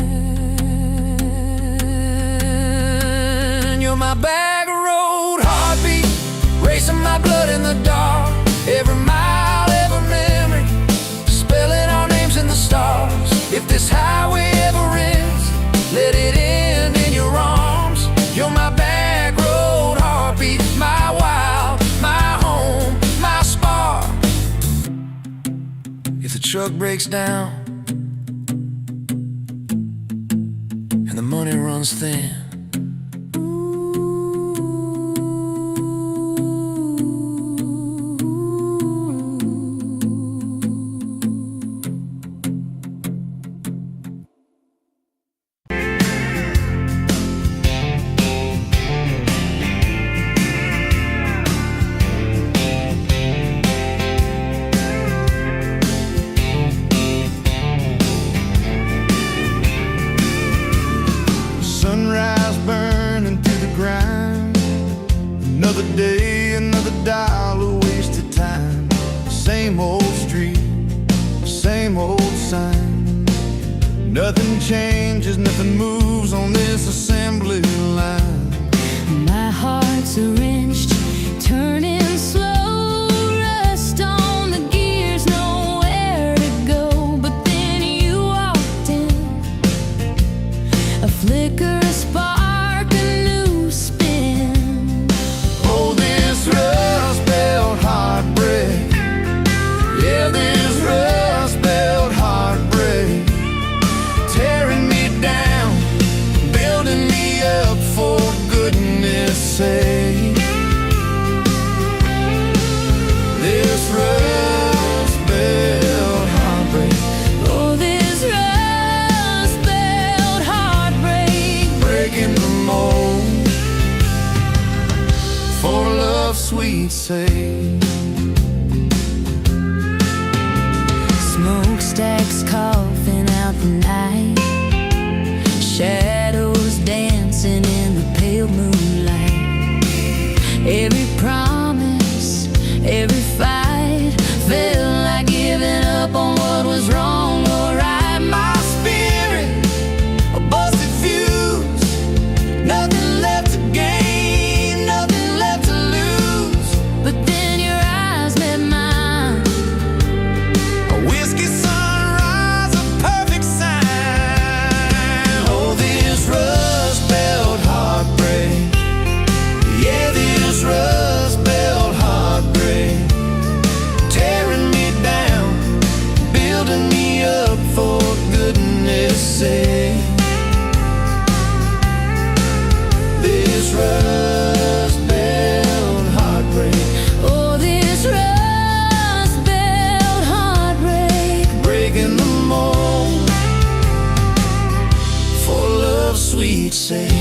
You're my back road heartbeat, racing my blood in the dark. Every mile, every memory, spelling our names in the stars. If this highway ever ends, let it end in your arms. You're my back road heartbeat, my wild, my home, my spark. If the truck breaks down and the money runs thin, changes, nothing moves on this assembly line. My heart's a wrenched, turning slow, rust on the gears, nowhere to go. But then you walked in, a flicker, a spark, a new spin. Oh, this rust belt heartbreak, yeah, this rust belt heartbreak, tearing me down, building me up, for goodness sake. This rust belt heartbreak, Oh, this rust belt heartbreak, breaking the mold, for love's sweet sake. smokestacks coughing out the night, shadows dancing in the pale moonlight. Every promise, every fight felt like giving up on what was wrong or right. My spirit, a busted fuse, nothing left to gain, nothing left to lose. But then your eyes met mine. A whiskey sunrise, a perfect sign. Oh, this rust belt heartbreak, yeah, this rust belt heartbreak, tearing me down, building me up, for goodness sake. This rust belt heartbreak, Oh, this rust belt heartbreak, breaking the mold, for love's sweet sake.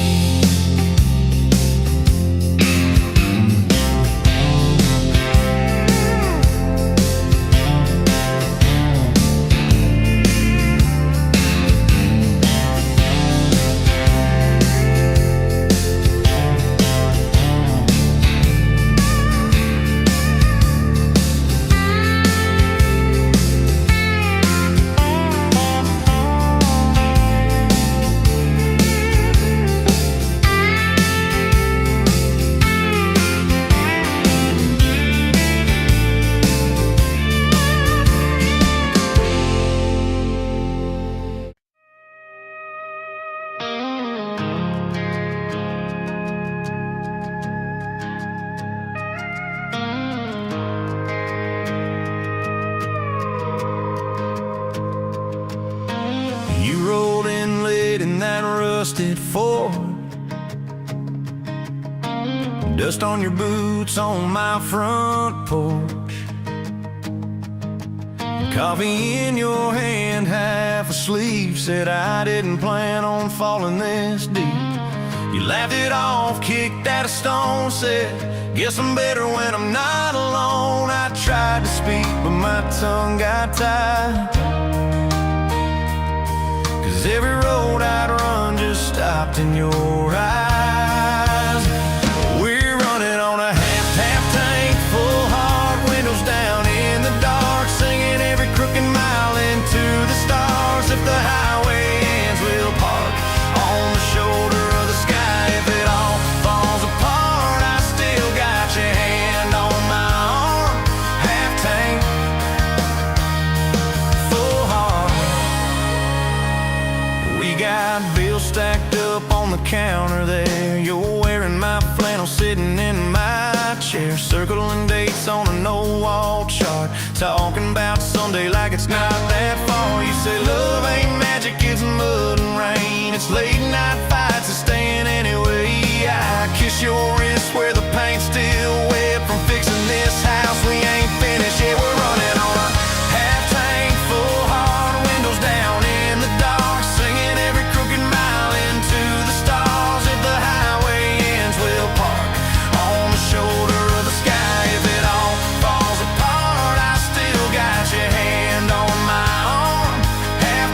You rolled in late in that rusted Ford, dust on your boots on my front porch, coffee in your hand, half asleep. Said I didn't plan on falling this deep. You laughed it off, kicked at a stone, said, guess I'm better when I'm not alone. I tried to speak, but my tongue got tied, 'cause every road I'd run just stopped in your eyes. We're running on a half tank, full hard, windows down in the dark, singing every crooked mile into the stars. If the highway ends, we'll park on the shoulder of the sky. If it all falls apart, I still got your hand on my arm. Half tank, full heart. We got bills stacked up on the counter there. You're wearing my flannel, sitting in my chair, circling dates on a no-wall chart, talking about Sunday like it's not that far. You say love ain't magic, it's mud and rain, it's late night fights and staying anyway. I kiss your wrist where the paint's still wet from fixing this house. We ain't finished yet. We're running on a half tank, full hard, windows down in the dark, singing every crooked mile into the stars. If the highway ends, we'll park on the shoulder of the sky. If it all falls apart, I still got your hand on my arm. Half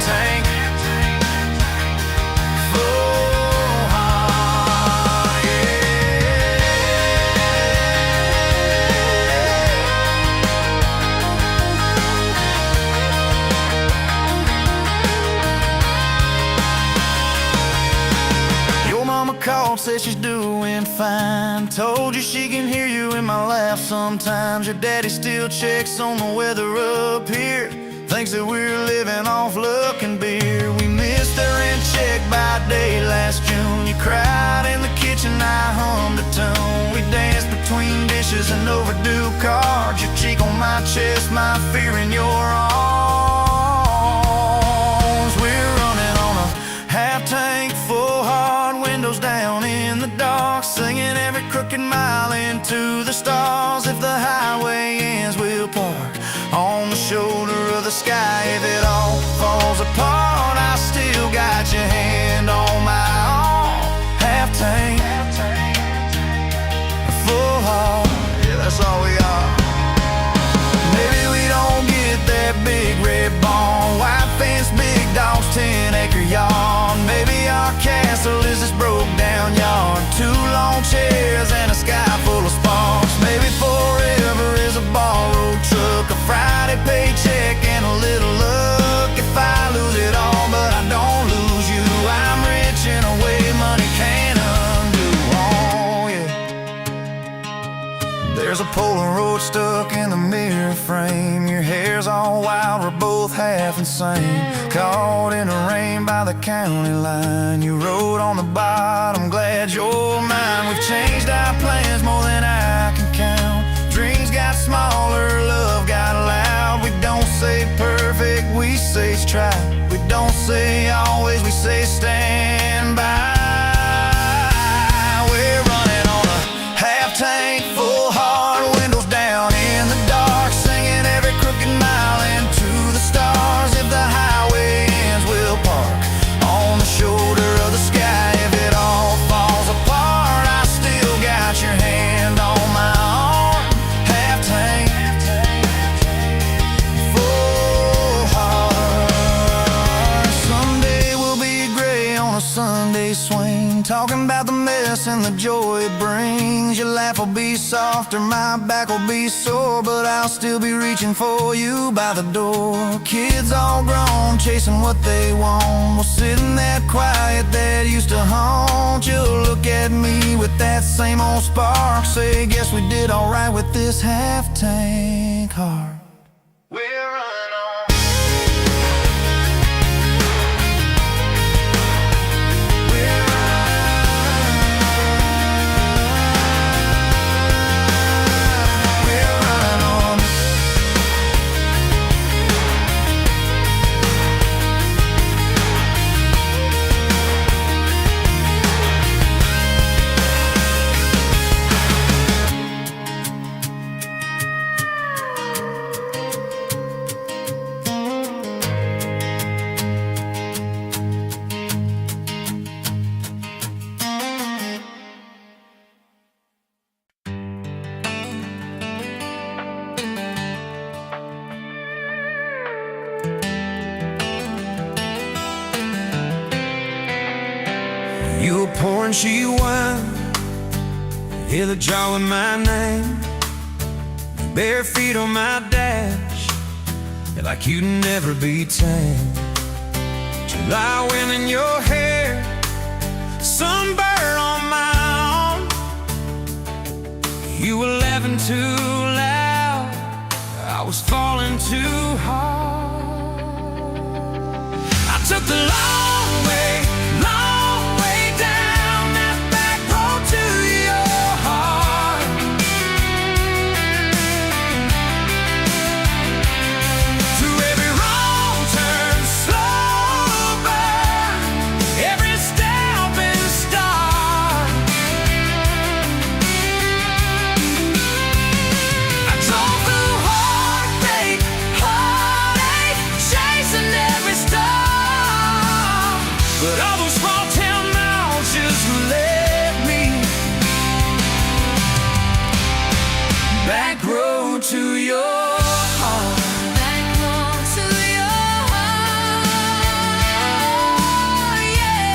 says she's doing fine. Told you she can hear you in my laugh sometimes. Your daddy still checks on the weather up here. Thinks that we're living off luck and beer. We missed the rent check by day last June. You cried in the kitchen, I hummed a tune. We danced between dishes and overdue cards. Your cheek on my chest, my fear in your arms. We're running on a half tank full, hard windows down in the dark, singing every crooked mile into the stars. If the highway ends, we'll park on the shoulder of the sky. If it all falls apart, I still got your hand on my arm. Half tank, full heart, yeah, that's all we are. Maybe we don't get that big red barn, white fence, big dogs, 10-acre yard. Maybe our castle is this broke down yard, 2 long chairs and a sky full of sparks. Maybe forever is a borrowed truck, a Friday paycheck and a little luck. If I lose it all but I don't lose you, I'm rich in a way money can't undo. Oh yeah. There's a Polaroid stuck in the mirror frame. Your hair's all wild, we're both half insane. Caught in the rain by the county line. You wrote on the bottom, glad you're mine. We've changed our plans more than I can count. Dreams got smaller, love got loud. We don't say perfect, we say try. We don't say always, we say stand by. We're running on a half tank full, hard windows down in the dark, singing every crooked mile into the stars. If the highway ends, we'll park on the shoulder of the sky. If it all falls apart, I still got your hand on my arm. Half tank, full heart. Someday we'll be gray on a Sunday swing, talking about the mess and the joy it brings. Your laugh will be softer, my back will be sore, but I'll still be reaching for you by the door. Kids all grown, chasing what they want. We'll sit in that quiet that used to haunt. You'll look at me with that same old spark, say, guess we did alright with this half tank heart. We're running on. We're running on. You were pouring she wine, hear the jar with my name, bare feet on my dash, you're like you'd never be tamed. July wind in your hair, sunburn on my arm. You were laughing too loud, I was falling too hard. I took the long way down that back road to your heart. Through every wrong turn, slow burn, every step and start. I drove through heartache, chasing every star. But all those small town miles just led me back road to your heart. Back road to your heart, yeah.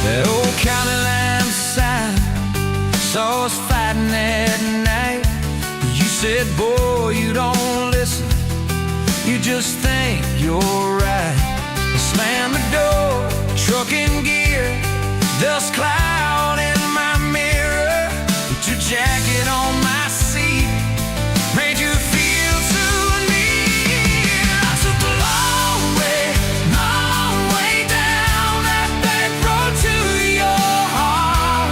That old county line sign saw us fighting that night. You said, boy, you don't listen, you just think you're right. Slam broken gear, dust cloud in my mirror. Put your jacket on my seat, made you feel too near. I took the long way down that back road to your heart.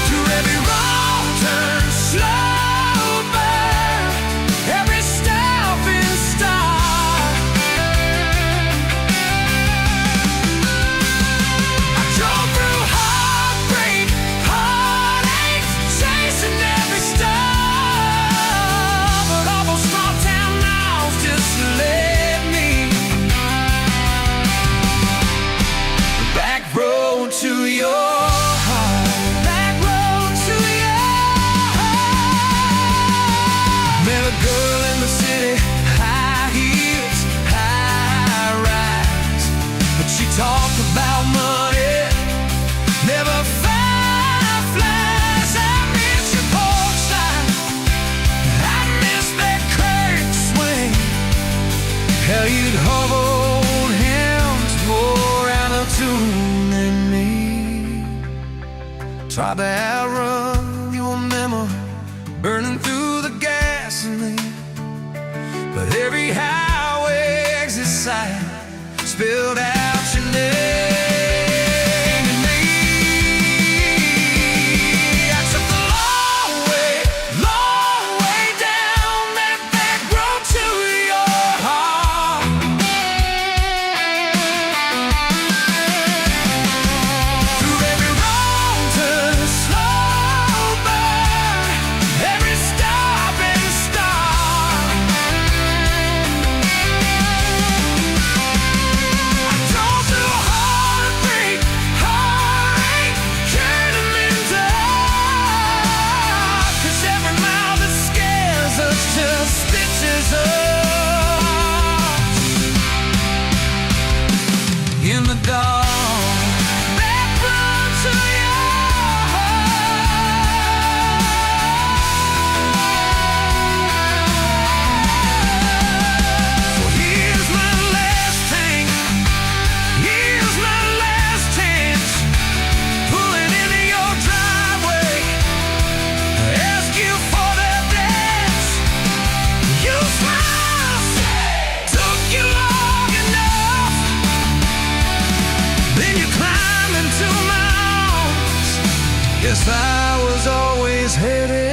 Through every wrong turn, slow burn, every stop and start. I drove through heartbreak, heartache, chasing every star. But all those small town miles just led me back road to your heart. Back road to your heart. Met a girl in the city, high heels, high rise. But she talked about money, never fireflies. I miss your porch light, I miss that curtain swing. How you'd hold hands more out of tune than me. Tried to outrun your memory, burning through the gasoline. But every highway exit sign spilled out your name and me. I took the long way down that back road to your heart. Through every wrong turn, slow burn, every stop and start. I drove through heartbreak, heartache, turning in dark. 'Cause every mile that scares us just stitches us in the dark. Back road to your heart. Well, here's my last tank, here's my last chance, pulling into your driveway, ask you for that dance. You smiled, took you long enough, then you climbed into my arms. Guess I was always headed